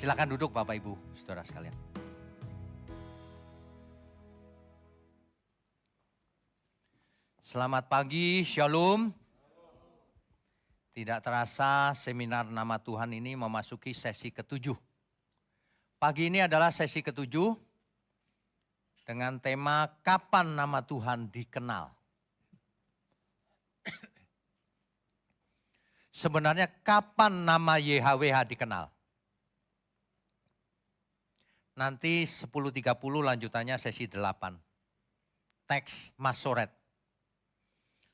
Silakan duduk Bapak Ibu, Saudara sekalian. Selamat pagi, Shalom. Tidak terasa seminar nama Tuhan ini memasuki sesi ke-7. Pagi ini adalah sesi ke-7 dengan tema kapan nama Tuhan dikenal. Sebenarnya kapan nama YHWH dikenal? Nanti 10.30 lanjutannya sesi 8. Teks Masoret.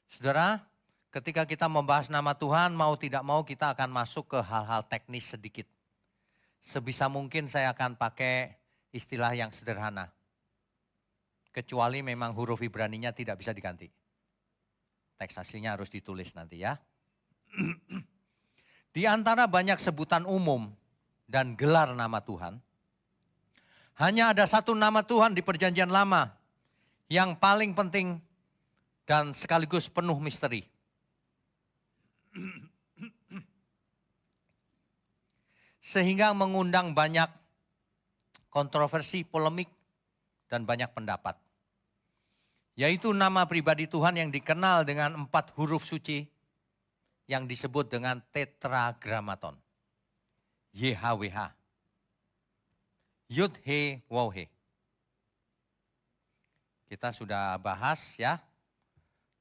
Saudara, ketika kita membahas nama Tuhan, mau tidak mau kita akan masuk ke hal-hal teknis sedikit. Sebisa mungkin saya akan pakai istilah yang sederhana. Kecuali memang huruf Ibraninya tidak bisa diganti. Teks aslinya harus ditulis nanti ya. Di antara banyak sebutan umum dan gelar nama Tuhan, hanya ada satu nama Tuhan di Perjanjian Lama yang paling penting dan sekaligus penuh misteri. Sehingga mengundang banyak kontroversi, polemik, dan banyak pendapat. Yaitu nama pribadi Tuhan yang dikenal dengan 4 huruf suci yang disebut dengan tetragrammaton. YHWH. Yud, He, Waw, He. Kita sudah bahas ya,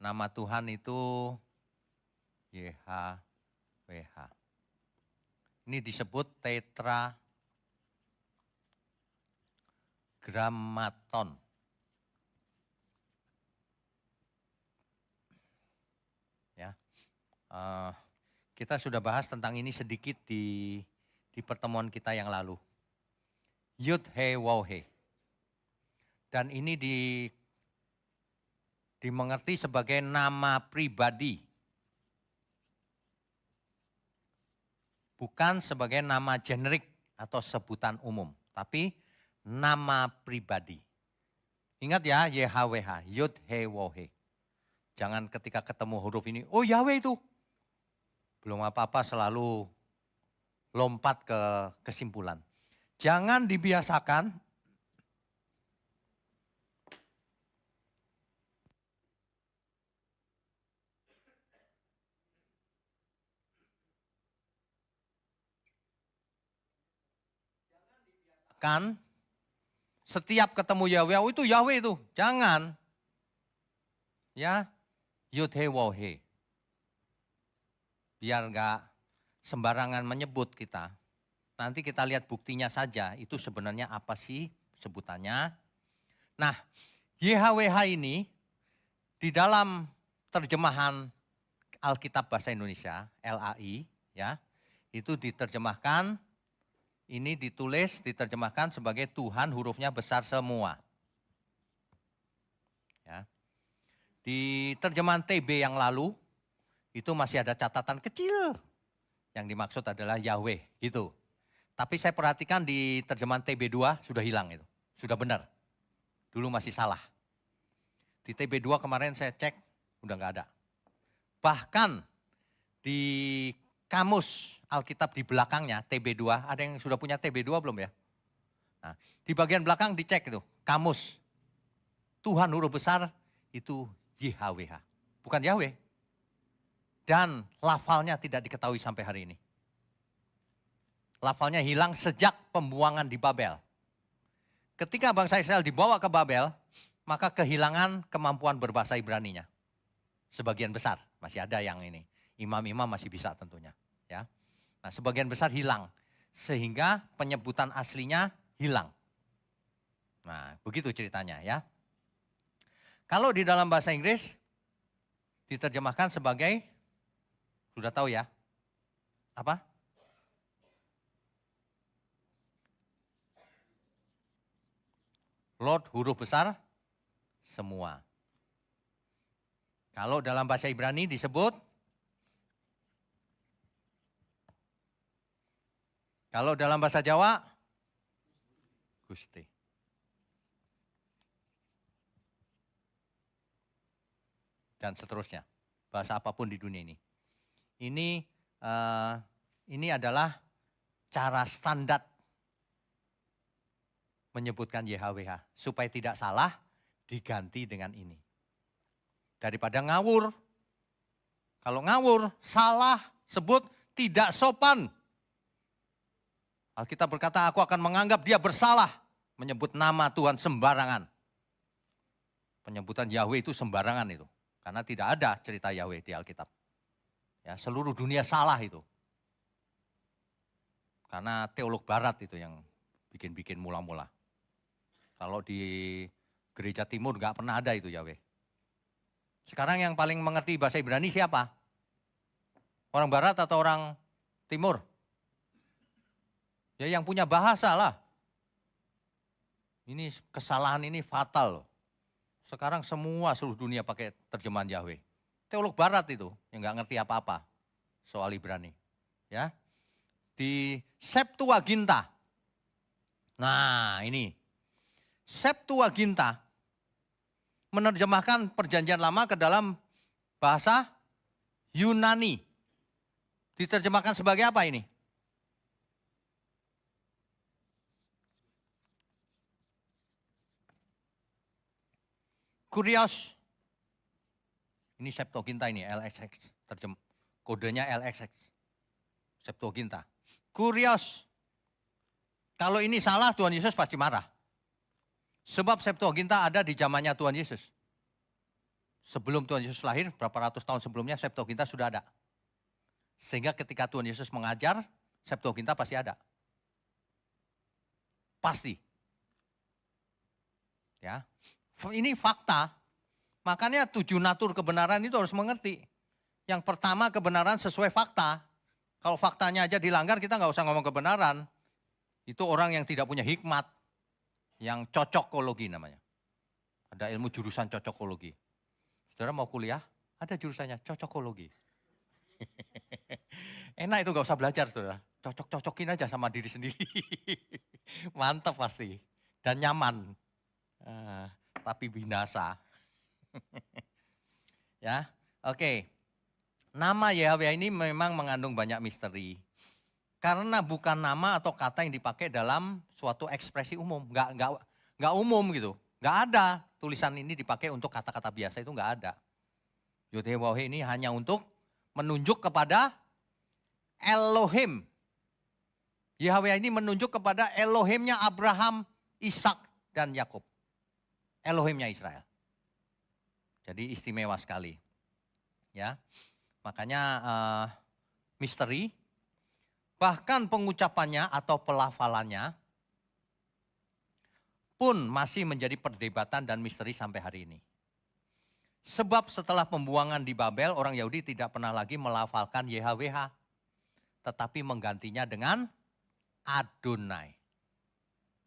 nama Tuhan itu YHWH. Ini disebut tetragrammaton. Ya, kita sudah bahas tentang ini sedikit di pertemuan kita yang lalu. Yud, He, Waw, He. Dan ini dimengerti sebagai nama pribadi. Bukan sebagai nama generik atau sebutan umum. Tapi nama pribadi. Ingat ya, YHWH, Yud, He, Waw, He. Jangan ketika ketemu huruf ini, oh Yahweh itu. Belum apa-apa selalu lompat ke kesimpulan. Jangan dibiasakan setiap ketemu Yahweh, oh itu Yahweh itu. Jangan. Ya, Yud, He, Waw, He. Biar enggak sembarangan menyebut kita. Nanti kita lihat buktinya saja, itu sebenarnya apa sih sebutannya. Nah, YHWH ini di dalam terjemahan Alkitab Bahasa Indonesia, LAI, ya, itu diterjemahkan, ini ditulis, diterjemahkan sebagai Tuhan hurufnya besar semua. Ya. Di terjemahan TB yang lalu, itu masih ada catatan kecil, yang dimaksud adalah Yahweh, gitu. Tapi saya perhatikan di terjemahan TB2 sudah hilang itu. Sudah benar. Dulu masih salah. Di TB2 kemarin saya cek, udah nggak ada. Bahkan di kamus Alkitab di belakangnya, TB2, ada yang sudah punya TB2 belum ya? Nah, di bagian belakang dicek itu, kamus. Tuhan huruf besar itu YHWH, bukan Yahweh. Dan lafalnya tidak diketahui sampai hari ini. Lafalnya hilang sejak pembuangan di Babel. Ketika bangsa Israel dibawa ke Babel, maka kehilangan kemampuan berbahasa Ibraninya. Sebagian besar, masih ada yang ini. Imam-imam masih bisa tentunya. Ya. Nah, sebagian besar hilang. Sehingga penyebutan aslinya hilang. Nah, begitu ceritanya ya. Kalau di dalam bahasa Inggris, diterjemahkan sebagai, sudah tahu ya, apa? Lord huruf besar semua. Kalau dalam bahasa Ibrani disebut, kalau dalam bahasa Jawa, Gusti. Dan seterusnya, bahasa apapun di dunia ini. Ini adalah cara standar menyebutkan YHWH. Supaya tidak salah, diganti dengan ini. Daripada ngawur. Kalau ngawur, salah, sebut tidak sopan. Alkitab berkata, aku akan menganggap dia bersalah. Menyebut nama Tuhan sembarangan. Penyebutan Yahweh itu sembarangan itu. Karena tidak ada cerita Yahweh di Alkitab. Ya, seluruh dunia salah itu. Karena teolog barat itu yang bikin-bikin mula-mula. Kalau di gereja timur nggak pernah ada itu Yahweh. Sekarang yang paling mengerti bahasa Ibrani siapa? Orang barat atau orang timur? Ya yang punya bahasa lah. Ini kesalahan ini fatal. Sekarang semua seluruh dunia pakai terjemahan Yahweh. Teolog barat itu yang nggak ngerti apa-apa soal Ibrani. Ya. Di Septuaginta. Nah ini. Septuaginta menerjemahkan perjanjian lama ke dalam bahasa Yunani. Diterjemahkan sebagai apa ini? Kurios. Ini Septuaginta ini, LXX. Kodenya LXX. Septuaginta. Kurios. Kalau ini salah Tuhan Yesus pasti marah. Sebab Septuaginta ada di zamannya Tuhan Yesus. Sebelum Tuhan Yesus lahir, berapa ratus tahun sebelumnya Septuaginta sudah ada. Sehingga ketika Tuhan Yesus mengajar, Septuaginta pasti ada. Pasti. Ya. Ini fakta, makanya 7 natur kebenaran itu harus mengerti. Yang pertama kebenaran sesuai fakta. Kalau faktanya aja dilanggar kita nggak usah ngomong kebenaran. Itu orang yang tidak punya hikmat, yang cocokologi namanya. Ada ilmu jurusan cocokologi. Saudara mau kuliah, ada jurusannya cocokologi. Enak itu nggak usah belajar saudara, cocok-cocokin aja sama diri sendiri. Mantap pasti, dan nyaman. Tapi binasa. Ya, oke. Nama Yahweh ini memang mengandung banyak misteri. Karena bukan nama atau kata yang dipakai dalam suatu ekspresi umum. Nggak umum gitu. Nggak ada tulisan ini dipakai untuk kata-kata biasa, itu nggak ada. Yod-Heh-Waw-Heh ini hanya untuk menunjuk kepada Elohim. Yahweh ini menunjuk kepada Elohimnya Abraham, Ishak, dan Yakub. Elohimnya Israel. Jadi istimewa sekali. Ya. Makanya misteri, bahkan pengucapannya atau pelafalannya pun masih menjadi perdebatan dan misteri sampai hari ini. Sebab setelah pembuangan di Babel, orang Yahudi tidak pernah lagi melafalkan YHWH, tetapi menggantinya dengan Adonai.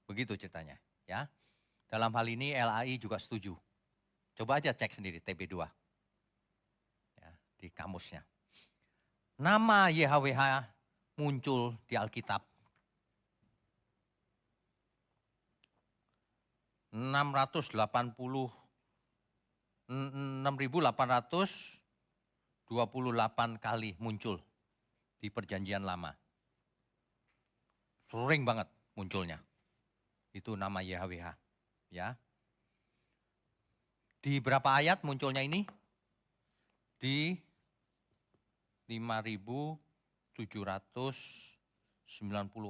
Begitu ceritanya, ya. Dalam hal ini LAI juga setuju. Coba aja cek sendiri TB2. Ya, di kamusnya. Nama YHWH muncul di Alkitab 6.828 kali muncul di Perjanjian Lama. Sering banget munculnya. Itu nama YHWH. Ya. Di berapa ayat munculnya ini? Di 5.790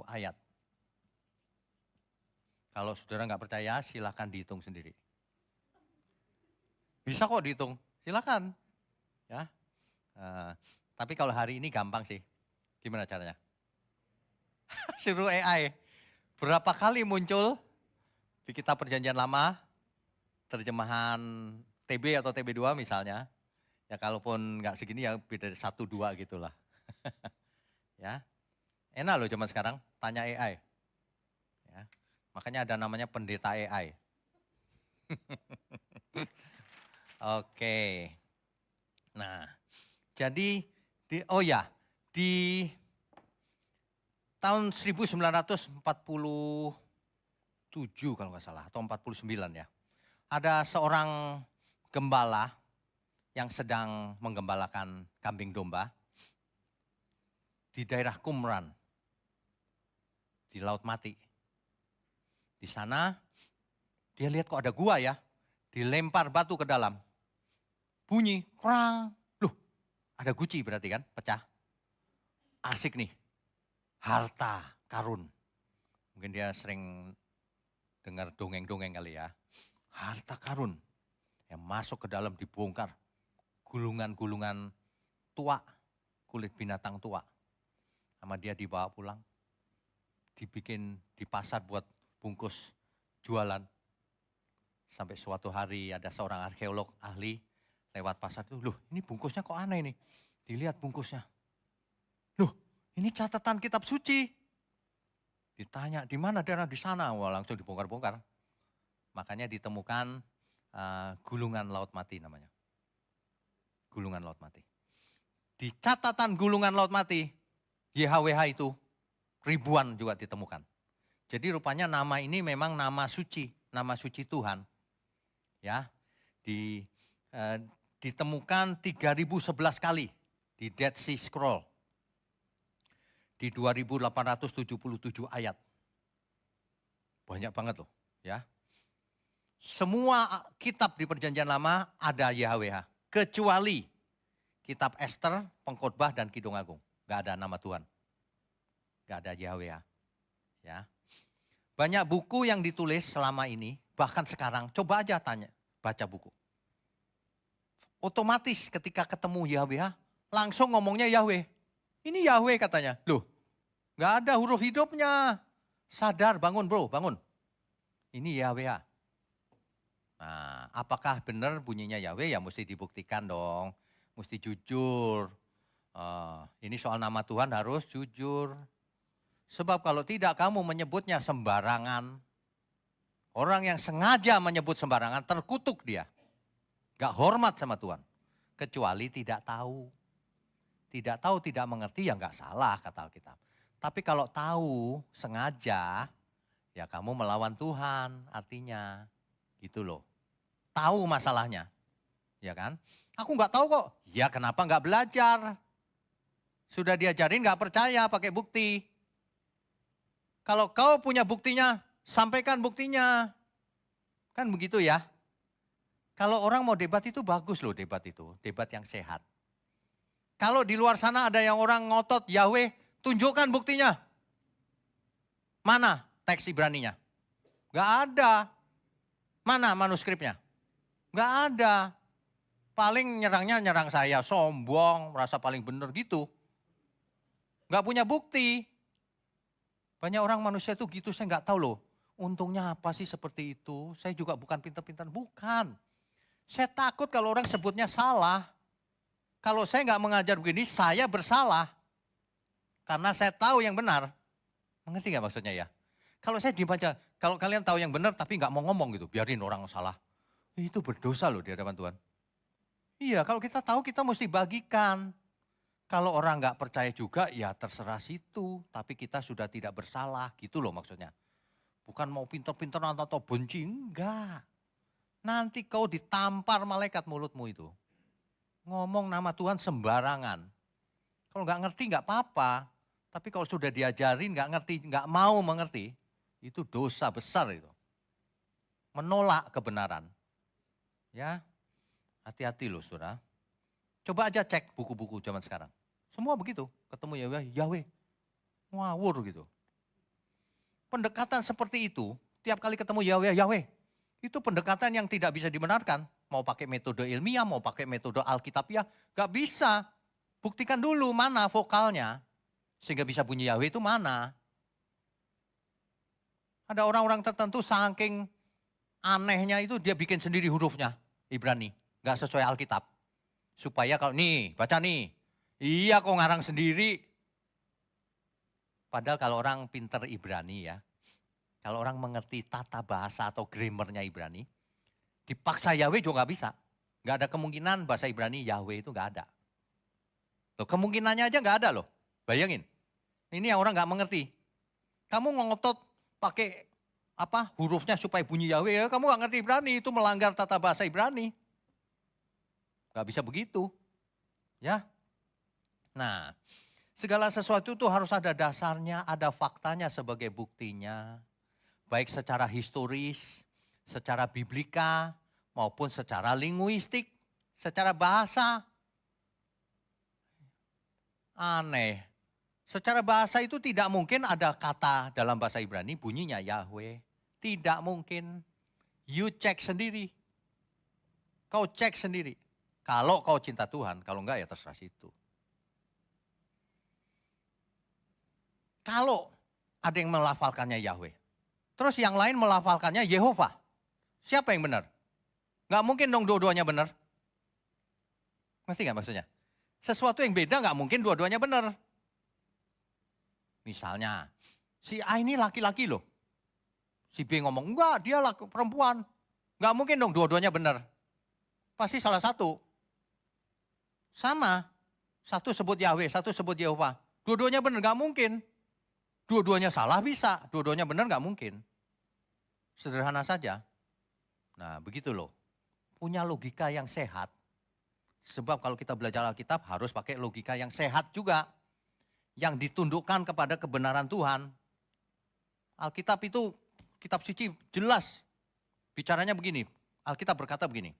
ayat. Kalau saudara nggak percaya, silakan dihitung sendiri. Bisa kok dihitung, silakan. Ya. Tapi kalau hari ini gampang sih. Gimana caranya? Suruh AI. Berapa kali muncul di kitab Perjanjian Lama, terjemahan TB atau TB2 misalnya. Ya kalaupun nggak segini ya beda 1-2 gitulah. Ya. Enak loh zaman sekarang, tanya AI. Ya. Makanya ada namanya pendeta AI. Oke. Nah, jadi di tahun 1947 kalau nggak salah, atau 49 ya. Ada seorang gembala yang sedang menggembalakan kambing domba di daerah Qumran, di Laut Mati. Di sana dia lihat kok ada gua ya. Dilempar batu ke dalam. Bunyi, krang. Loh, ada guci berarti kan, pecah. Asik nih, harta karun. Mungkin dia sering dengar dongeng-dongeng kali ya. Harta karun yang masuk ke dalam dibongkar. Gulungan-gulungan tua, kulit binatang tua. Sama dia dibawa pulang. Dibikin di pasar buat bungkus jualan. Sampai suatu hari ada seorang arkeolog ahli lewat pasar itu, loh ini bungkusnya kok aneh nih. Dilihat bungkusnya. Loh ini catatan kitab suci. Ditanya di mana daerah di sana, wah langsung dibongkar-bongkar. Makanya ditemukan gulungan laut mati namanya. Gulungan laut mati. Di catatan gulungan laut mati, YHWH itu ribuan juga ditemukan. Jadi rupanya nama ini memang nama suci Tuhan. Ya, ditemukan 3011 kali di Dead Sea Scroll. Di 2877 ayat. Banyak banget loh, ya. Semua kitab di Perjanjian Lama ada YHWH, kecuali kitab Ester, Pengkhotbah dan Kidung Agung. Gak ada nama Tuhan. Gak ada YHWH. Ya. Banyak buku yang ditulis selama ini, bahkan sekarang, coba aja tanya, baca buku. Otomatis ketika ketemu YHWH, langsung ngomongnya Yahweh. Ini Yahweh katanya. Loh, gak ada huruf hidupnya. Sadar, bangun bro, bangun. Ini YHWH. Nah, apakah benar bunyinya Yahweh? Ya mesti dibuktikan dong. Mesti jujur. Ini soal nama Tuhan harus jujur. Sebab kalau tidak kamu menyebutnya sembarangan. Orang yang sengaja menyebut sembarangan terkutuk dia. Gak hormat sama Tuhan. Kecuali tidak tahu. Tidak tahu, tidak mengerti ya nggak salah kata Alkitab. Tapi kalau tahu, sengaja, ya kamu melawan Tuhan artinya. Gitu loh. Tahu masalahnya. Ya kan? Aku nggak tahu kok. Ya kenapa nggak belajar? Sudah diajarin nggak percaya pakai bukti. Kalau kau punya buktinya, sampaikan buktinya. Kan begitu ya. Kalau orang mau debat itu bagus loh debat itu. Debat yang sehat. Kalau di luar sana ada yang orang ngotot Yahweh, tunjukkan buktinya. Mana teks Ibraninya? Gak ada. Mana manuskripnya? Gak ada. Paling nyerangnya nyerang saya, sombong, merasa paling benar gitu. Gak punya bukti. Banyak orang manusia itu gitu, saya gak tahu loh. Untungnya apa sih seperti itu? Saya juga bukan pintar-pintar, bukan. Saya takut kalau orang sebutnya salah. Kalau saya nggak mengajar begini, saya bersalah. Karena saya tahu yang benar. Mengerti nggak maksudnya ya? Kalau saya diem aja, kalau kalian tahu yang benar tapi nggak mau ngomong gitu, biarin orang salah. Itu berdosa loh di hadapan Tuhan. Iya, kalau kita tahu kita mesti bagikan. Kalau orang nggak percaya juga ya terserah situ. Tapi kita sudah tidak bersalah, gitu loh maksudnya. Bukan mau pintar-pintar atau benci, enggak. Nanti kau ditampar malaikat mulutmu itu. Ngomong nama Tuhan sembarangan. Kalau nggak ngerti nggak apa-apa. Tapi kalau sudah diajarin nggak ngerti, nggak mau mengerti, itu dosa besar itu. Menolak kebenaran. Ya, hati-hati loh saudara. Coba aja cek buku-buku zaman sekarang. Semua begitu, ketemu Yahweh. Ngawur gitu. Pendekatan seperti itu, tiap kali ketemu Yahweh. Itu pendekatan yang tidak bisa dibenarkan. Mau pakai metode ilmiah, mau pakai metode alkitabiah, gak bisa. Buktikan dulu mana vokalnya, sehingga bisa bunyi Yahweh itu mana. Ada orang-orang tertentu saking anehnya itu dia bikin sendiri hurufnya, Ibrani. Gak sesuai Alkitab. Supaya kalau nih, baca nih. Iya kok ngarang sendiri. Padahal kalau orang pinter Ibrani ya, kalau orang mengerti tata bahasa atau grammarnya Ibrani, dipaksa Yahweh juga nggak bisa. Nggak ada kemungkinan bahasa Ibrani Yahweh itu nggak ada. Loh, kemungkinannya aja nggak ada loh. Bayangin. Ini yang orang nggak mengerti. Kamu ngotot pakai apa hurufnya supaya bunyi Yahweh, ya kamu nggak ngerti Ibrani, itu melanggar tata bahasa Ibrani. Nggak bisa begitu. Ya. Nah, segala sesuatu itu harus ada dasarnya, ada faktanya sebagai buktinya. baik secara historis, secara biblika, maupun secara linguistik, secara bahasa. Aneh. Secara bahasa itu tidak mungkin ada kata dalam bahasa Ibrani bunyinya Yahweh. Tidak mungkin. You cek sendiri. Kau cek sendiri. Kalau kau cinta Tuhan, kalau enggak ya terserah situ. Kalau ada yang melafalkannya Yahweh, terus yang lain melafalkannya Yehova, siapa yang benar? Enggak mungkin dong dua-duanya benar. Ngerti nggak maksudnya? Sesuatu yang beda nggak mungkin dua-duanya benar. Misalnya, si A ini laki-laki loh. Si B ngomong, enggak dia perempuan. Nggak mungkin dong dua-duanya benar. Pasti salah satu. Sama, satu sebut Yahweh, satu sebut Yehova. Dua-duanya benar, nggak mungkin. Dua-duanya salah bisa, dua-duanya benar nggak mungkin. Sederhana saja. Nah begitu loh, punya logika yang sehat. Sebab kalau kita belajar Alkitab harus pakai logika yang sehat juga. Yang ditundukkan kepada kebenaran Tuhan. Alkitab itu, kitab suci jelas. Bicaranya begini, Alkitab berkata begini.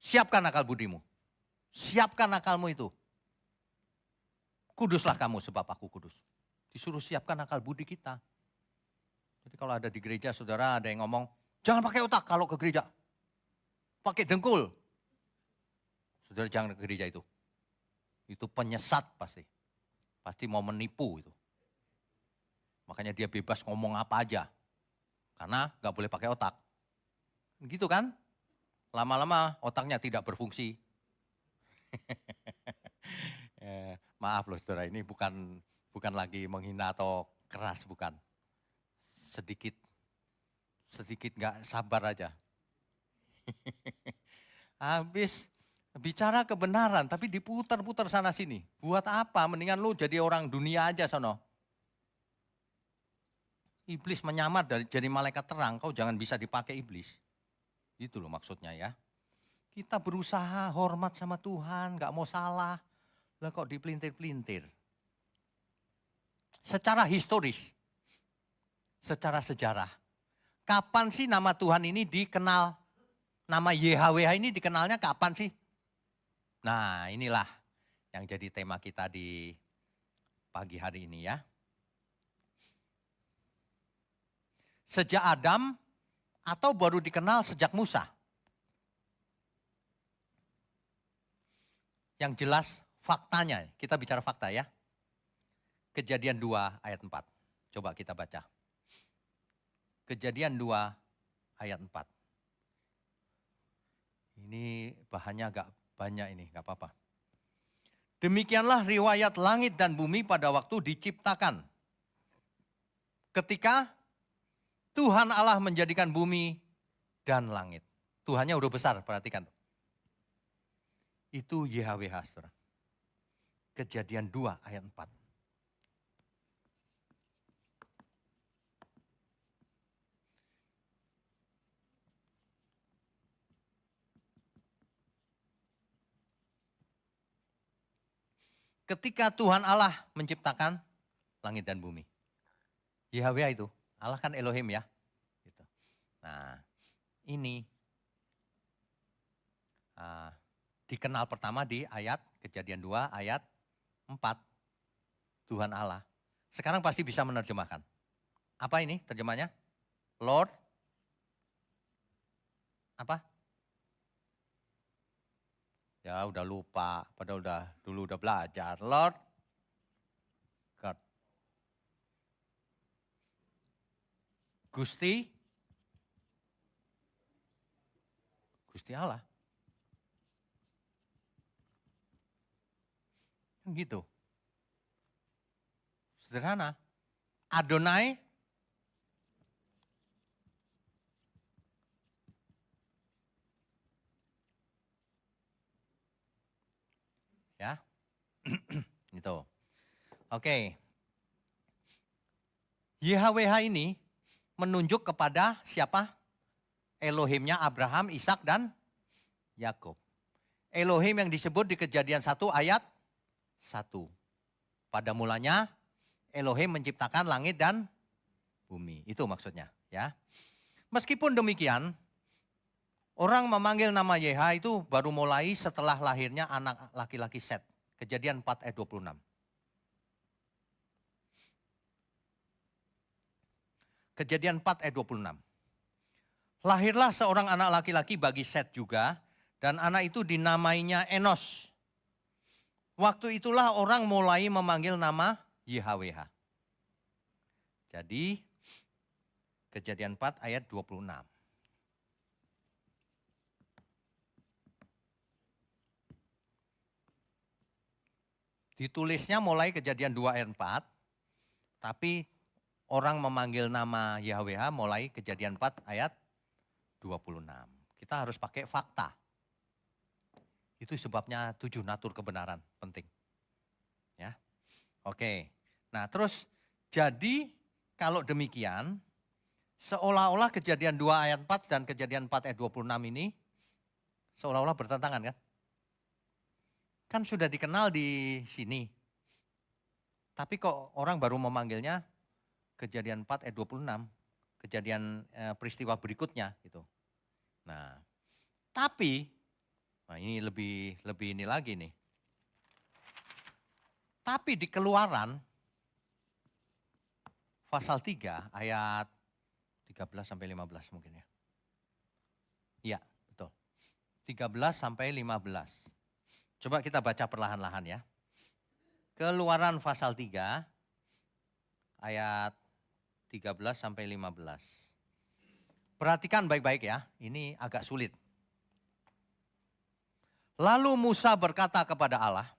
Siapkan akal budimu. Siapkan akalmu itu. Kuduslah kamu sebab aku kudus. Disuruh siapkan akal budi kita. Jadi kalau ada di gereja saudara ada yang ngomong, jangan pakai otak kalau ke gereja. Pakai dengkul. Saudara jangan ke gereja itu. Itu penyesat pasti. Pasti mau menipu itu. Makanya dia bebas ngomong apa aja. Karena gak boleh pakai otak. Gitu kan? Lama-lama otaknya tidak berfungsi. Maaf loh saudara, ini bukan lagi menghina atau keras, bukan. Sedikit gak sabar aja. Habis bicara kebenaran tapi diputar-putar sana sini. Buat apa? Mendingan lu jadi orang dunia aja sono. Iblis menyamar jadi malaikat terang, kau jangan bisa dipakai iblis. Itu loh maksudnya ya. Kita berusaha hormat sama Tuhan, gak mau salah. Lah kok dipelintir-pelintir. Secara historis, secara sejarah. Kapan sih nama Tuhan ini dikenal? Nama YHWH ini dikenalnya kapan sih? Nah inilah yang jadi tema kita di pagi hari ini ya. Sejak Adam atau baru dikenal sejak Musa? Yang jelas faktanya, kita bicara fakta ya. Kejadian 2 ayat 4. Coba kita baca. Kejadian 2 ayat 4. Ini bahannya agak banyak ini, gak apa-apa. Demikianlah riwayat langit dan bumi pada waktu diciptakan. Ketika Tuhan Allah menjadikan bumi dan langit. Tuhannya udah besar, perhatikan. Itu YHWH, saudara. Kejadian 2 ayat 4. Ketika Tuhan Allah menciptakan langit dan bumi. YHWH itu, Allah kan Elohim ya. Gitu. Nah ini dikenal pertama di ayat Kejadian 2 ayat 4. Tuhan Allah. Sekarang pasti bisa menerjemahkan. Apa ini terjemahnya? Lord. Apa? Ya udah lupa, padahal dulu udah belajar. Lord God. Gusti Allah. Gitu. Sederhana. Adonai ya. Gitu. Oke. YHWH ini menunjuk kepada siapa? Elohimnya Abraham, Ishak dan Yakub. Elohim yang disebut di Kejadian 1 ayat 1. Pada mulanya Elohim menciptakan langit dan bumi. Itu maksudnya, ya. Meskipun demikian, orang memanggil nama YH itu baru mulai setelah lahirnya anak laki-laki Set. Kejadian 4 ayat 26. Kejadian 4 ayat 26. Lahirlah seorang anak laki-laki bagi Set juga, dan anak itu dinamainya Enos. Waktu itulah orang mulai memanggil nama YHWH. Jadi Kejadian 4 ayat 26. Ditulisnya mulai Kejadian 2 ayat 4, tapi orang memanggil nama YHWH mulai Kejadian 4 ayat 26. Kita harus pakai fakta. Itu sebabnya 7 natur kebenaran penting. Ya. Oke. Nah, terus jadi kalau demikian seolah-olah Kejadian 2 ayat 4 dan Kejadian 4 ayat 26 ini seolah-olah bertentangan kan? Kan sudah dikenal di sini. Tapi kok orang baru memanggilnya Kejadian 4 ayat 26, kejadian peristiwa berikutnya gitu. Nah, tapi ini lebih ini lagi nih. Tapi di Keluaran pasal 3 ayat 13 sampai 15 mungkin ya. Iya, betul. 13 sampai 15. Coba kita baca perlahan-lahan ya. Keluaran pasal 3 ayat 13 sampai 15. Perhatikan baik-baik ya, ini agak sulit. Lalu Musa berkata kepada Allah,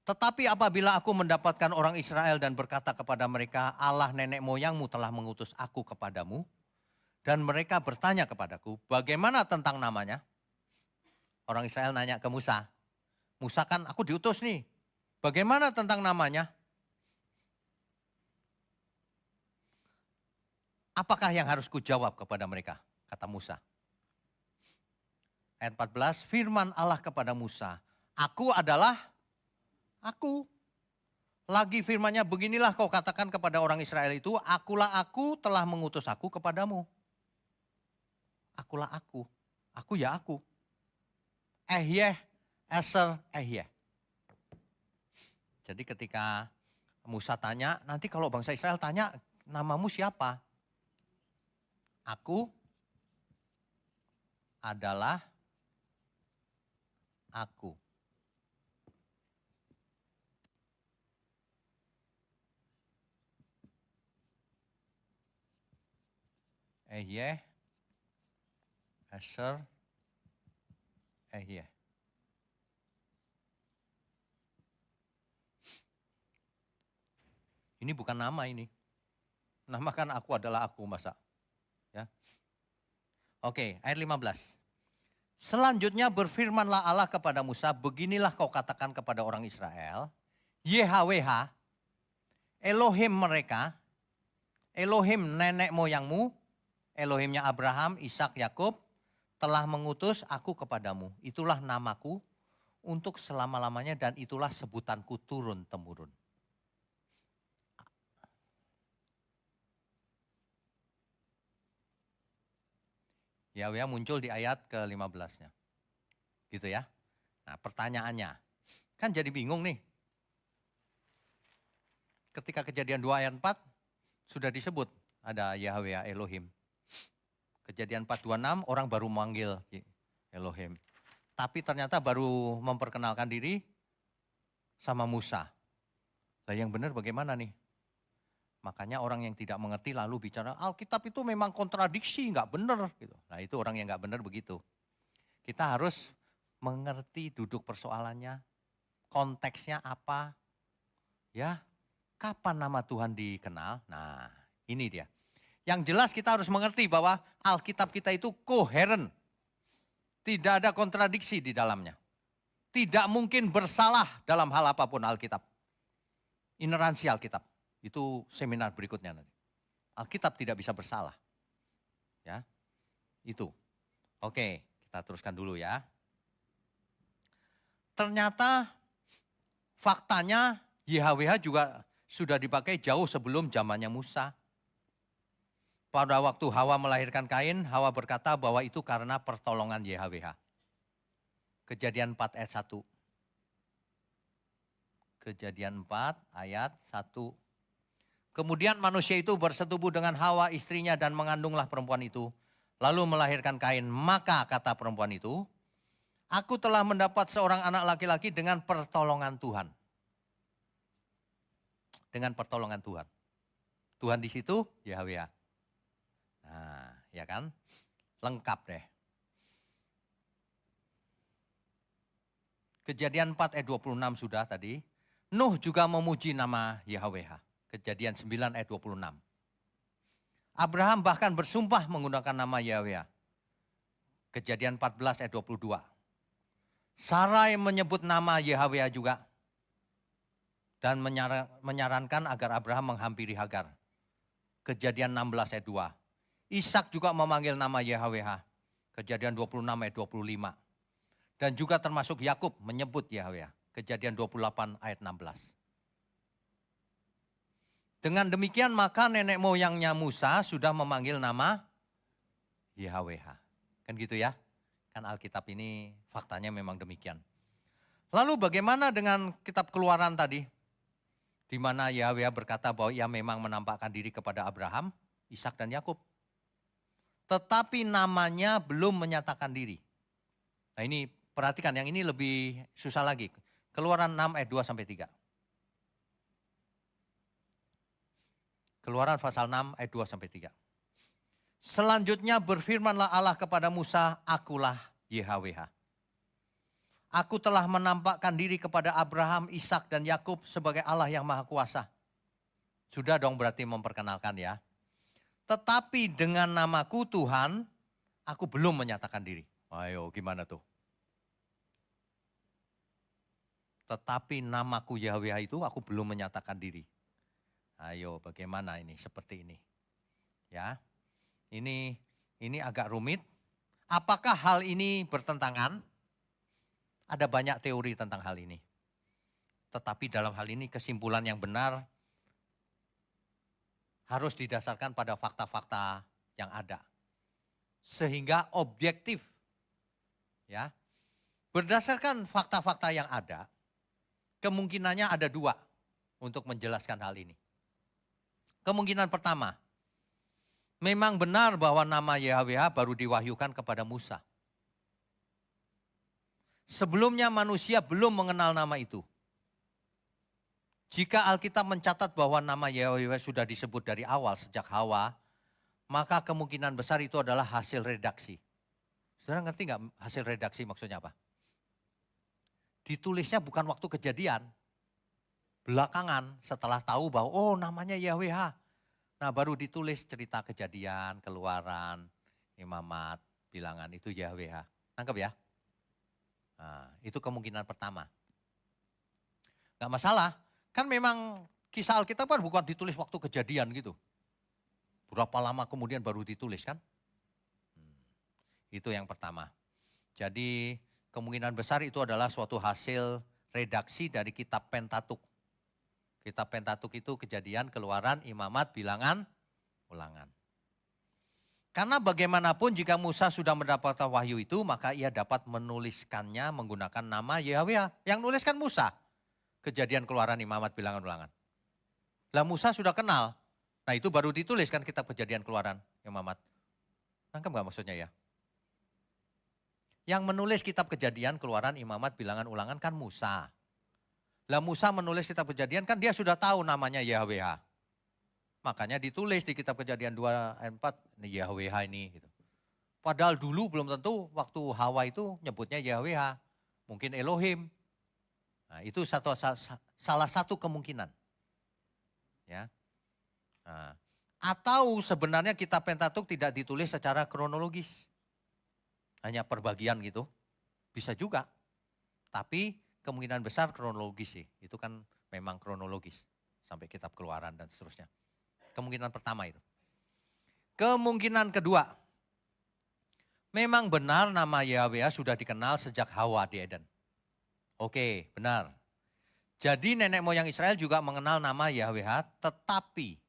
tetapi apabila aku mendapatkan orang Israel dan berkata kepada mereka, Allah nenek moyangmu telah mengutus aku kepadamu, dan mereka bertanya kepadaku, bagaimana tentang namanya? Orang Israel nanya ke Musa, Musa kan aku diutus nih, bagaimana tentang namanya? Apakah yang harus kujawab kepada mereka? Kata Musa. Ayat 14, firman Allah kepada Musa, aku adalah aku. Lagi firmannya, beginilah kau katakan kepada orang Israel itu, akulah aku telah mengutus aku kepadamu. Akulah aku ya aku. Ehyeh, Eser, Ehyeh. Jadi ketika Musa tanya, nanti kalau bangsa Israel tanya, namamu siapa? Aku adalah aku. Ehyeh, Eser, Ehyeh. Ini bukan nama ini. Nama kan aku adalah aku, masa. Ya. Oke, ayat 15. Selanjutnya berfirmanlah Allah kepada Musa, beginilah kau katakan kepada orang Israel, YHWH, Elohim mereka, Elohim nenek moyangmu, Elohimnya Abraham, Ishak, Yakub, telah mengutus aku kepadamu. Itulah namaku untuk selama-lamanya dan itulah sebutanku turun-temurun. Yahweh muncul di ayat ke-15-nya. Gitu ya. Nah, pertanyaannya, kan jadi bingung nih. Ketika Kejadian 2 ayat 4 sudah disebut ada Yahweh Elohim. Kejadian 4:26 orang baru memanggil Elohim. Tapi ternyata baru memperkenalkan diri sama Musa. Lah yang benar bagaimana nih? Makanya orang yang tidak mengerti lalu bicara Alkitab itu memang kontradiksi, nggak benar. Gitu. Nah itu orang yang nggak benar begitu. Kita harus mengerti duduk persoalannya, konteksnya apa, ya, kapan nama Tuhan dikenal. Nah ini dia. Yang jelas kita harus mengerti bahwa Alkitab kita itu koheren. Tidak ada kontradiksi di dalamnya. Tidak mungkin bersalah dalam hal apapun Alkitab. Ineransi Alkitab. Itu seminar berikutnya nanti. Alkitab tidak bisa bersalah. Ya. Itu. Oke, kita teruskan dulu ya. Ternyata faktanya YHWH juga sudah dipakai jauh sebelum zamannya Musa. pada waktu Hawa melahirkan Kain, Hawa berkata bahwa itu karena pertolongan YHWH. Kejadian 4 ayat 1. Kejadian 4 ayat 1. Kemudian manusia itu bersetubuh dengan Hawa istrinya dan mengandunglah perempuan itu. Lalu melahirkan Kain. Maka kata perempuan itu, aku telah mendapat seorang anak laki-laki dengan pertolongan Tuhan. Dengan pertolongan Tuhan. Tuhan di situ YHWH. Nah, ya kan? Lengkap deh. Kejadian 4 ayat 26 sudah tadi. Nuh juga memuji nama YHWH. Kejadian 9 ayat 26. Abraham bahkan bersumpah menggunakan nama YHWH. Kejadian 14 ayat 22. Sarai menyebut nama YHWH juga. Dan menyarankan agar Abraham menghampiri Hagar. Kejadian 16 ayat 2. Ishak juga memanggil nama YHWH. Kejadian 26 ayat 25. Dan juga termasuk Yakub menyebut YHWH. Kejadian 28 ayat 16. Dengan demikian maka nenek moyangnya Musa sudah memanggil nama YHWH. Kan gitu ya? Kan Alkitab ini faktanya memang demikian. Lalu bagaimana dengan kitab Keluaran tadi? Di mana YHWH berkata bahwa ia memang menampakkan diri kepada Abraham, Ishak dan Yakub. Tetapi namanya belum menyatakan diri. Nah ini perhatikan, yang ini lebih susah lagi. Keluaran 6 ayat 2 sampai 3. Keluaran pasal 6 ayat 2 sampai 3. Selanjutnya berfirmanlah Allah kepada Musa, akulah YHWH. Aku telah menampakkan diri kepada Abraham, Ishak dan Yakub sebagai Allah yang Maha Kuasa. Sudah dong berarti memperkenalkan ya. Tetapi dengan namaku Tuhan, aku belum menyatakan diri. Ayo gimana tuh? Tetapi namaku YHWH itu aku belum menyatakan diri. Ayo bagaimana ini seperti ini. Ya. Ini agak rumit. Apakah hal ini bertentangan? Ada banyak teori tentang hal ini. Tetapi dalam hal ini kesimpulan yang benar harus didasarkan pada fakta-fakta yang ada. Sehingga objektif. Ya. Berdasarkan fakta-fakta yang ada, kemungkinannya ada dua untuk menjelaskan hal ini. Kemungkinan pertama, memang benar bahwa nama YHWH baru diwahyukan kepada Musa. Sebelumnya manusia belum mengenal nama itu. Jika Alkitab mencatat bahwa nama YHWH sudah disebut dari awal sejak Hawa, maka kemungkinan besar itu adalah hasil redaksi. Saudara ngerti nggak hasil redaksi maksudnya apa? Ditulisnya bukan waktu kejadian. Belakangan setelah tahu bahwa oh namanya YHWH. Nah baru ditulis cerita kejadian, Keluaran, Imamat, Bilangan itu YHWH. Tangkap ya? Nah, itu kemungkinan pertama. Gak masalah, kan memang kisah Alkitab kan bukan ditulis waktu kejadian gitu. Berapa lama kemudian baru ditulis kan? Itu yang pertama. Jadi kemungkinan besar itu adalah suatu hasil redaksi dari kitab Pentatuk. Kitab Pentatuk itu Kejadian, Keluaran, Imamat, Bilangan, Ulangan. Karena bagaimanapun jika Musa sudah mendapatkan wahyu itu, maka ia dapat menuliskannya menggunakan nama YHWH. Yang nuliskan Musa. Kejadian, Keluaran, Imamat, Bilangan, Ulangan. Lah Musa sudah kenal. Nah itu baru dituliskan kitab Kejadian, Keluaran, Imamat. Nangkep gak maksudnya ya? Yang menulis kitab Kejadian, Keluaran, Imamat, Bilangan, Ulangan kan Musa. Lah Musa menulis kitab Kejadian kan dia sudah tahu namanya YHWH. Makanya ditulis di kitab Kejadian 2 ayat 4, ini YHWH ini. Gitu. Padahal dulu belum tentu waktu Hawa itu nyebutnya YHWH. Mungkin Elohim. Nah, itu salah satu kemungkinan. Ya. Nah, atau sebenarnya kitab Pentatuk tidak ditulis secara kronologis. Hanya perbagian gitu. Bisa juga. Tapi kemungkinan besar kronologis sih. Itu kan memang kronologis. Sampai kitab Keluaran dan seterusnya. Kemungkinan pertama itu. Kemungkinan kedua. Memang benar nama YHWH sudah dikenal sejak Hawa di Eden. Oke, benar. Jadi nenek moyang Israel juga mengenal nama YHWH, tetapi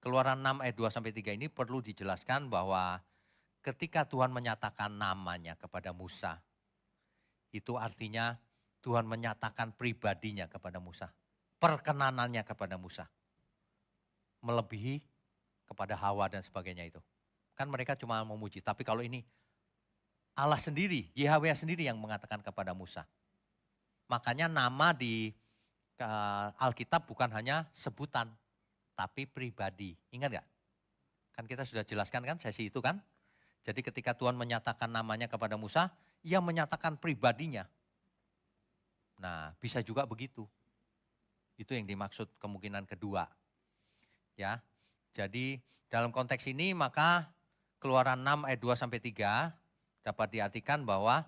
Keluaran 6 ayat 2 sampai 3 ini perlu dijelaskan bahwa ketika Tuhan menyatakan namanya kepada Musa, itu artinya Tuhan menyatakan pribadinya kepada Musa. Perkenanannya kepada Musa. Melebihi kepada Hawa dan sebagainya itu. Kan mereka cuma memuji, tapi kalau ini Allah sendiri, Yahweh sendiri yang mengatakan kepada Musa. Makanya nama di Alkitab bukan hanya sebutan, tapi pribadi. Ingat gak? Kan kita sudah jelaskan kan sesi itu kan? Jadi ketika Tuhan menyatakan namanya kepada Musa, ia menyatakan pribadinya. Nah, bisa juga begitu. Itu yang dimaksud kemungkinan kedua. Ya. Jadi dalam konteks ini maka Keluaran 6 ayat 2 sampai 3 dapat diartikan bahwa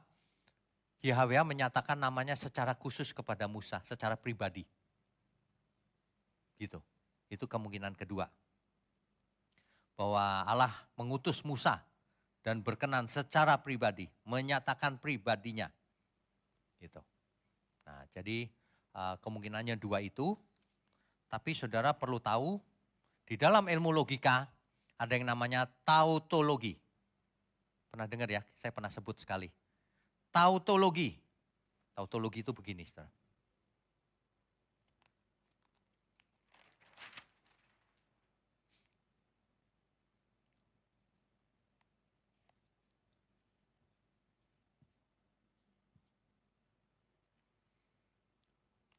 Yahweh menyatakan namanya secara khusus kepada Musa, secara pribadi. Gitu. Itu kemungkinan kedua. Bahwa Allah mengutus Musa dan berkenan secara pribadi, menyatakan pribadinya. Gitu. Nah, jadi kemungkinannya dua itu, tapi saudara perlu tahu, di dalam ilmu logika ada yang namanya tautologi. Pernah dengar ya, saya pernah sebut sekali. Tautologi. Tautologi itu begini, saudara.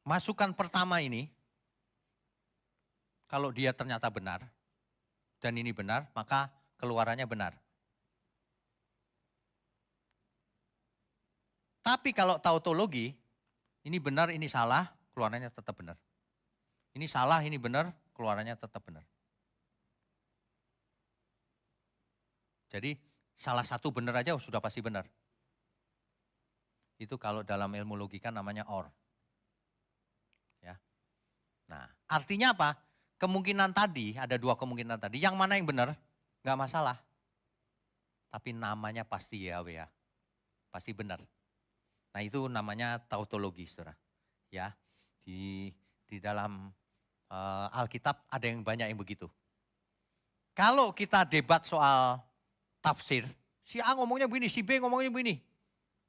Masukan pertama ini, kalau dia ternyata benar, dan ini benar, maka keluarannya benar. Tapi kalau tautologi, ini benar, ini salah, keluarannya tetap benar. Ini salah, ini benar, keluarannya tetap benar. Jadi salah satu benar aja sudah pasti benar. Itu kalau dalam ilmu logika namanya OR. Ya. Nah, artinya apa? Kemungkinan tadi, ada dua kemungkinan tadi. Yang mana yang benar? Enggak masalah. Tapi namanya pasti Yahweh ya. Pasti benar. Nah, itu namanya tautologi, saudara. Ya. Di dalam Alkitab ada yang banyak yang begitu. Kalau kita debat soal tafsir, si A ngomongnya begini, si B ngomongnya begini.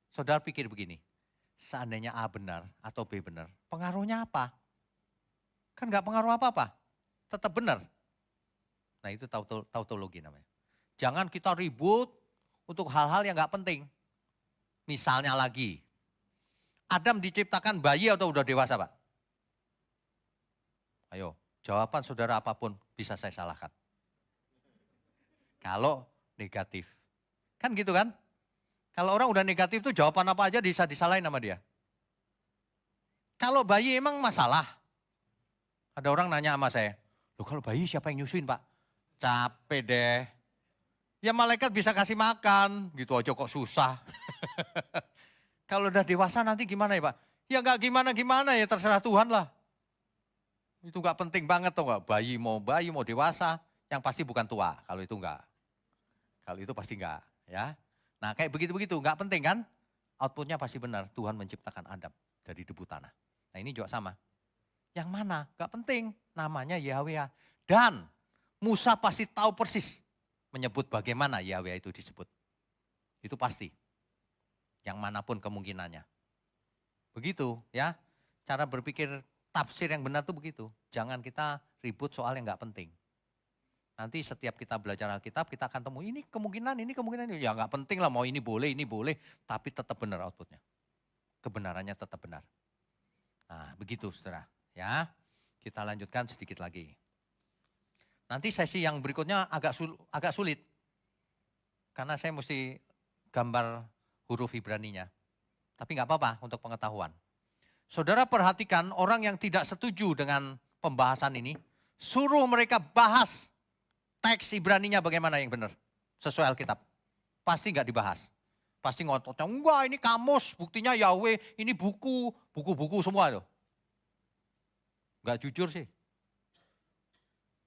Saudara pikir begini, seandainya A benar atau B benar, pengaruhnya apa? Kan enggak pengaruh apa-apa, tetap benar. Nah, itu tautologi namanya. Jangan kita ribut untuk hal-hal yang enggak penting. Misalnya lagi, Adam diciptakan bayi atau udah dewasa, Pak? Ayo, jawaban saudara apapun bisa saya salahkan. Kalau negatif. Kan gitu kan? Kalau orang udah negatif tuh jawaban apa aja bisa disalahin sama dia. Kalau bayi emang masalah. Ada orang nanya sama saya, loh kalau bayi siapa yang nyusuin Pak? Capek deh. Ya malaikat bisa kasih makan, gitu aja kok susah. Kalau udah dewasa nanti gimana ya Pak? Ya enggak gimana-gimana ya terserah Tuhan lah. Itu enggak penting banget tuh enggak, bayi mau dewasa, yang pasti bukan tua, kalau itu enggak. Kalau itu pasti enggak, ya. Nah kayak begitu-begitu, enggak penting kan? Outputnya pasti benar, Tuhan menciptakan Adam dari debu tanah. Nah ini juga sama. Yang mana? Enggak penting, namanya Yahweh. Dan Musa pasti tahu persis menyebut bagaimana Yahweh itu disebut. Itu pasti. Yang manapun kemungkinannya. Begitu ya, cara berpikir tafsir yang benar tuh begitu. Jangan kita ribut soal yang enggak penting. Nanti setiap kita belajar Alkitab, kita akan temu ini kemungkinan. Ya nggak penting lah mau ini boleh, tapi tetap benar outputnya. Kebenarannya tetap benar. Nah begitu saudara. Ya, kita lanjutkan sedikit lagi. Nanti sesi yang berikutnya agak sulit. Karena saya mesti gambar huruf Ibraninya. Tapi nggak apa-apa untuk pengetahuan. Saudara perhatikan orang yang tidak setuju dengan pembahasan ini, suruh mereka bahas teks Ibraninya bagaimana yang benar, sesuai Alkitab. Pasti enggak dibahas. Pasti ngototnya, enggak ini kamus, buktinya Yahweh, ini buku-buku semua loh. Enggak jujur sih.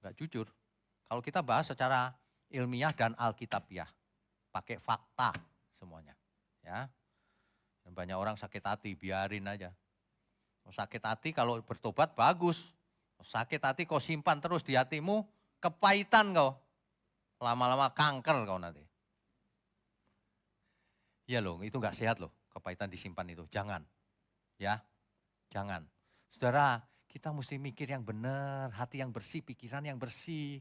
Enggak jujur. Kalau kita bahas secara ilmiah dan Alkitabiah, pakai fakta semuanya. Ya. Dan banyak orang sakit hati, biarin aja. Sakit hati kalau bertobat bagus. Sakit hati kau simpan terus di hatimu, kepahitan kau. Lama-lama kanker kau nanti. Iya loh, itu nggak sehat loh, kepahitan disimpan itu. Jangan, ya, jangan. Saudara, kita mesti mikir yang benar, hati yang bersih, pikiran yang bersih.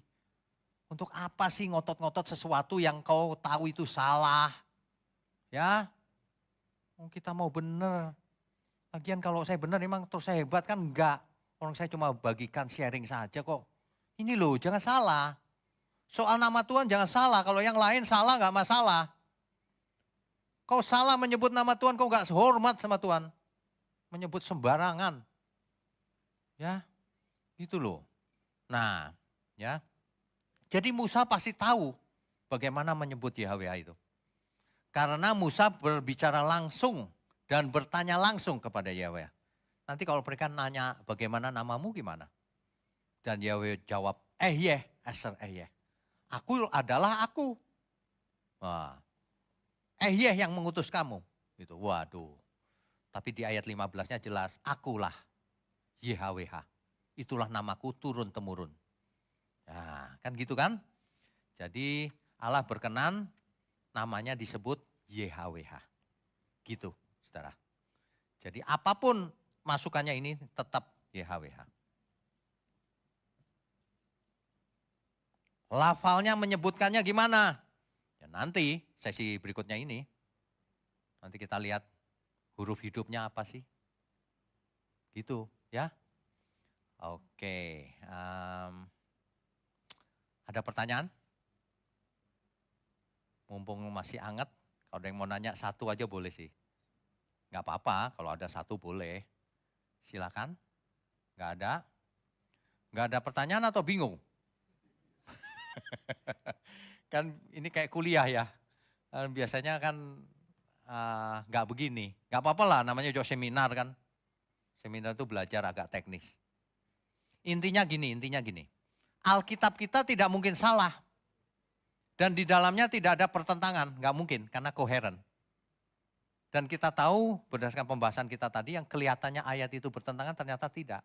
Untuk apa sih ngotot-ngotot sesuatu yang kau tahu itu salah? Ya, kita mau benar. Lagian kalau saya benar emang terus saya hebat kan enggak. Orang saya cuma bagikan sharing saja kok. Ini loh, jangan salah. Soal nama Tuhan jangan salah, kalau yang lain salah nggak masalah. Kau salah menyebut nama Tuhan, kau nggak hormat sama Tuhan. Menyebut sembarangan. Ya, gitu loh. Nah, ya. Jadi Musa pasti tahu bagaimana menyebut YHWH itu. Karena Musa berbicara langsung dan bertanya langsung kepada YHWH. Nanti kalau mereka nanya bagaimana namamu gimana? Dan YHWH jawab, Eser Ehyeh. Aku adalah aku. Wah. Yang mengutus kamu. Gitu. Waduh. Tapi di ayat 15-nya jelas, akulah YHWH. Itulah namaku turun-temurun. Nah, kan gitu kan? Jadi Allah berkenan namanya disebut YHWH. Gitu, saudara. Jadi apapun masukannya ini tetap YHWH. Lafalnya menyebutkannya gimana? Ya nanti sesi berikutnya ini, nanti kita lihat huruf hidupnya apa sih. Gitu ya. Oke, ada pertanyaan? Mumpung masih hangat, kalau ada yang mau nanya satu aja boleh sih. Nggak apa-apa, kalau ada satu boleh. Silakan. Nggak ada? Nggak ada pertanyaan atau bingung? Kan ini kayak kuliah ya. Biasanya kan nggak begini. Nggak apa-apa lah, namanya juga seminar kan. Seminar itu belajar agak teknis. Intinya gini. Alkitab kita tidak mungkin salah. Dan di dalamnya tidak ada pertentangan, nggak mungkin karena koheren. Dan kita tahu berdasarkan pembahasan kita tadi yang kelihatannya ayat itu bertentangan ternyata tidak.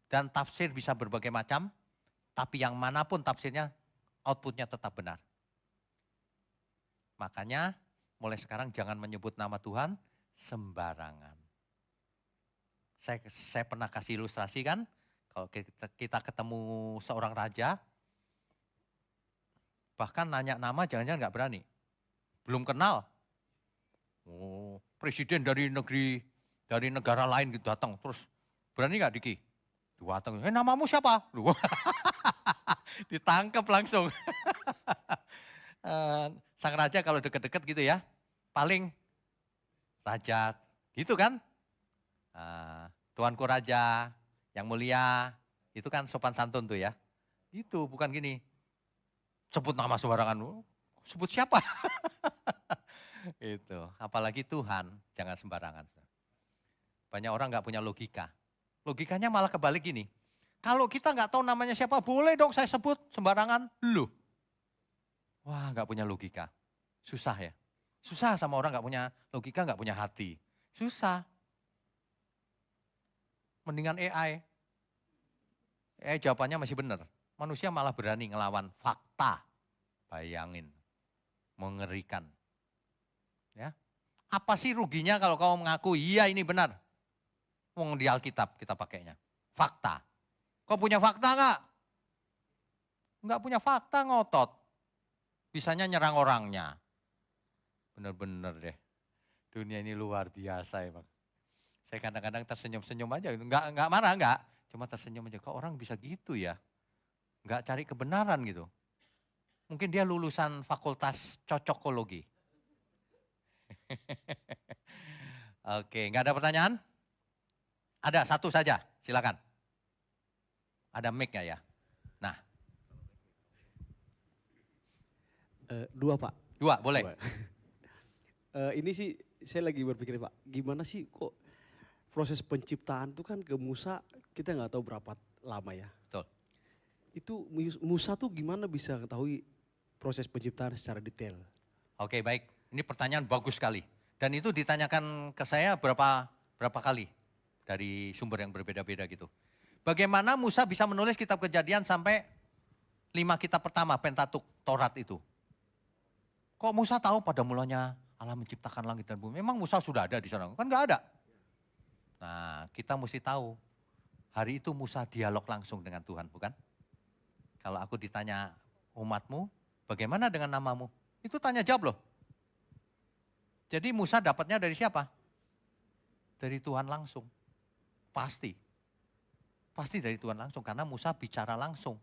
Dan tafsir bisa berbagai macam, tapi yang manapun tafsirnya outputnya tetap benar. Makanya mulai sekarang jangan menyebut nama Tuhan sembarangan. Saya pernah kasih ilustrasi kan, kalau kita ketemu seorang raja, bahkan nanya nama jangan-jangan nggak berani. Belum kenal. Oh, presiden dari negara lain gitu datang, terus berani nggak Diki? Datang, namamu siapa? Ditangkap langsung. Sang raja kalau deket-deket gitu ya, paling raja gitu kan. Tuanku raja, yang mulia, itu kan sopan santun tuh ya. Itu bukan gini, sebut nama sembarangan, sebut siapa? Itu, apalagi Tuhan, jangan sembarangan. Banyak orang nggak punya logika. Logikanya malah kebalik gini. Kalau kita nggak tahu namanya siapa, boleh dong saya sebut sembarangan. Loh. Wah, nggak punya logika. Susah ya. Susah sama orang nggak punya logika, nggak punya hati. Susah. Mendingan AI. AI jawabannya masih benar. Manusia malah berani ngelawan fakta. Bayangin. Mengerikan. Ya. Apa sih ruginya kalau kau mengaku iya ini benar? Wong di Alkitab kita pakainya. Fakta. Kau punya fakta enggak? Enggak punya fakta ngotot. Bisanya nyerang orangnya. Benar-benar deh. Dunia ini luar biasa emang. Saya kadang-kadang tersenyum-senyum aja. Enggak marah enggak. Cuma tersenyum aja. Kok orang bisa gitu ya? Enggak cari kebenaran gitu. Mungkin dia lulusan fakultas cocokologi. Oke, enggak ada pertanyaan? Ada satu saja, silakan. Ada mic nggak ya? Nah. Dua Pak. Dua, boleh. Dua. Ini sih saya lagi berpikir Pak, gimana sih kok proses penciptaan itu kan ke Musa kita nggak tahu berapa lama ya. Betul. Itu Musa tuh gimana bisa ketahui proses penciptaan secara detail? Oke, baik. Ini pertanyaan bagus sekali. Dan itu ditanyakan ke saya berapa kali dari sumber yang berbeda-beda gitu. Bagaimana Musa bisa menulis kitab Kejadian sampai 5 kitab pertama Pentatuk, Taurat itu? Kok Musa tahu pada mulanya Allah menciptakan langit dan bumi? Memang Musa sudah ada di sana? Kan enggak ada. Nah, kita mesti tahu, hari itu Musa dialog langsung dengan Tuhan, bukan? Kalau aku ditanya umatmu, bagaimana dengan namamu? Itu tanya jawab loh. Jadi Musa dapatnya dari siapa? Dari Tuhan langsung. Pasti. Pasti dari Tuhan langsung, karena Musa bicara langsung.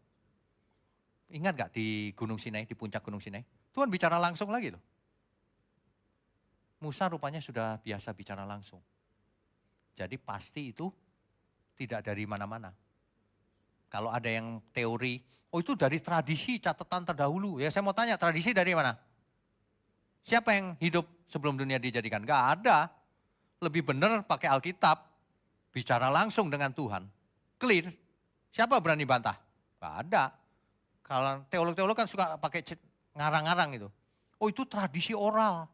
Ingat gak di Gunung Sinai, di puncak Gunung Sinai? Tuhan bicara langsung lagi loh. Musa rupanya sudah biasa bicara langsung. Jadi pasti itu tidak dari mana-mana. Kalau ada yang teori, oh itu dari tradisi catatan terdahulu. Ya saya mau tanya, tradisi dari mana? Siapa yang hidup sebelum dunia dijadikan? Gak ada. Lebih benar pakai Alkitab, bicara langsung dengan Tuhan. Clear. Siapa berani bantah? Gak ada. Kalau teolog-teolog kan suka pakai ngarang-ngarang itu. Oh itu tradisi oral.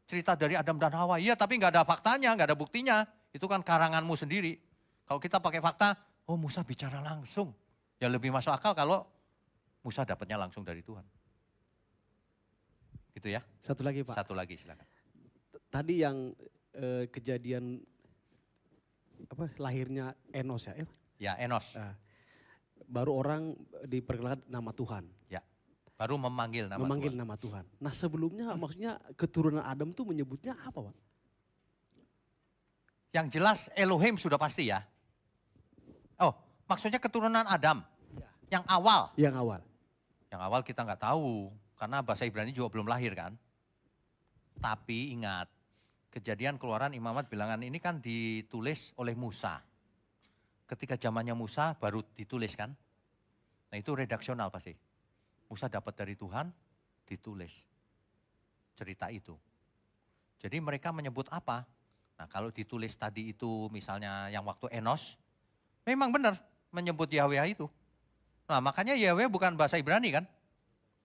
Cerita dari Adam dan Hawa. Iya tapi gak ada faktanya, gak ada buktinya. Itu kan karanganmu sendiri. Kalau kita pakai fakta, oh Musa bicara langsung. Ya lebih masuk akal kalau Musa dapatnya langsung dari Tuhan. Gitu ya. Satu lagi Pak. Satu lagi silakan. Tadi yang kejadian lahirnya Enos ya? Ya Enos. Nah, baru orang diperkenalkan nama Tuhan. Ya. Baru memanggil nama Memanggil Tuhan. nama Tuhan. Nah sebelumnya maksudnya keturunan Adam tuh menyebutnya apa Pak? Yang jelas Elohim sudah pasti ya. Oh maksudnya keturunan Adam. Ya. Yang awal. Yang awal. Yang awal kita nggak tahu. Karena bahasa Ibrani juga belum lahir kan. Tapi ingat. Kejadian Keluaran Imamat Bilangan ini kan ditulis oleh Musa. Ketika zamannya Musa baru ditulis kan. Nah itu redaksional pasti. Musa dapat dari Tuhan, ditulis cerita itu. Jadi mereka menyebut apa? Nah kalau ditulis tadi itu misalnya yang waktu Enos, memang benar menyebut Yahweh itu. Nah makanya Yahweh bukan bahasa Ibrani kan?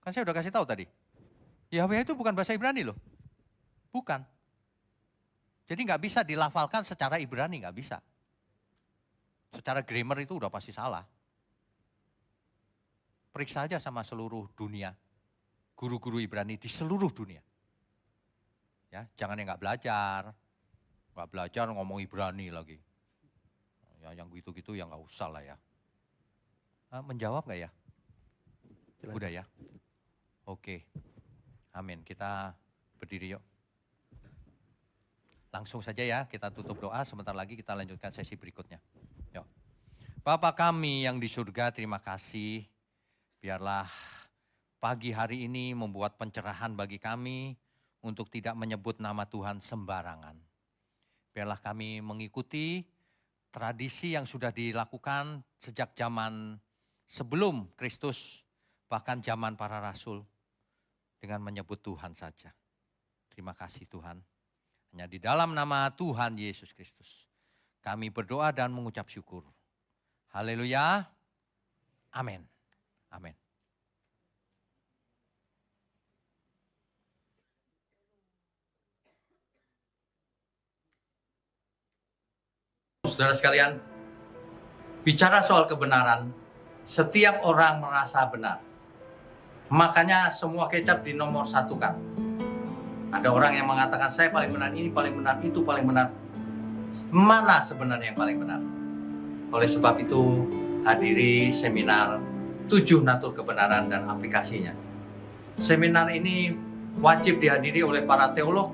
Kan saya udah kasih tahu tadi. Yahweh itu bukan bahasa Ibrani loh. Bukan. Jadi nggak bisa dilafalkan secara Ibrani, nggak bisa. Secara grammar itu udah pasti salah. Periksa aja sama seluruh dunia. Guru-guru Ibrani di seluruh dunia. Ya, jangan yang nggak belajar ngomong Ibrani lagi. Ya, yang gitu-gitu ya nggak usah lah ya. Menjawab nggak ya? Silakan. Udah ya? Oke. Amin. Kita berdiri yuk. Langsung saja ya, kita tutup doa. Sebentar lagi kita lanjutkan sesi berikutnya. Yuk. Bapa kami yang di surga, terima kasih. Biarlah pagi hari ini membuat pencerahan bagi kami untuk tidak menyebut nama Tuhan sembarangan. Biarlah kami mengikuti tradisi yang sudah dilakukan sejak zaman sebelum Kristus, bahkan zaman para rasul, dengan menyebut Tuhan saja. Terima kasih Tuhan. Hanya di dalam nama Tuhan Yesus Kristus kami berdoa dan mengucap syukur. Haleluya. Amin. Amin. Saudara sekalian, bicara soal kebenaran, setiap orang merasa benar. Makanya semua kecap di nomor satu kan. Ada orang yang mengatakan saya paling benar, ini paling benar, itu paling benar. Mana sebenarnya yang paling benar? Oleh sebab itu, hadiri seminar 7 natur kebenaran dan aplikasinya. Seminar ini wajib dihadiri oleh para teolog,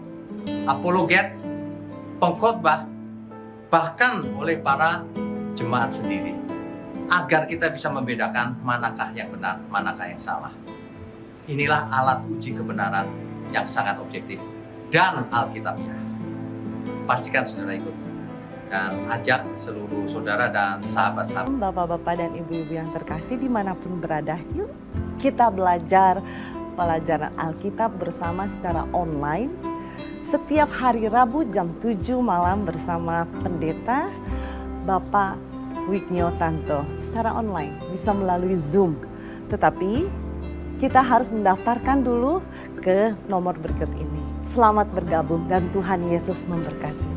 apologet, pengkhotbah, bahkan oleh para jemaat sendiri. Agar kita bisa membedakan manakah yang benar, manakah yang salah. Inilah alat uji kebenaran yang sangat objektif dan alkitabiah. Pastikan saudara ikut dan ajak seluruh saudara dan sahabat-sahabat. Bapak-bapak dan ibu-ibu yang terkasih dimanapun berada, yuk kita belajar pelajaran Alkitab bersama secara online. Setiap hari Rabu jam 7 malam bersama pendeta Bapak Wignio Tanto secara online, bisa melalui Zoom. Tetapi kita harus mendaftarkan dulu ke nomor berikut ini. Selamat bergabung dan Tuhan Yesus memberkati.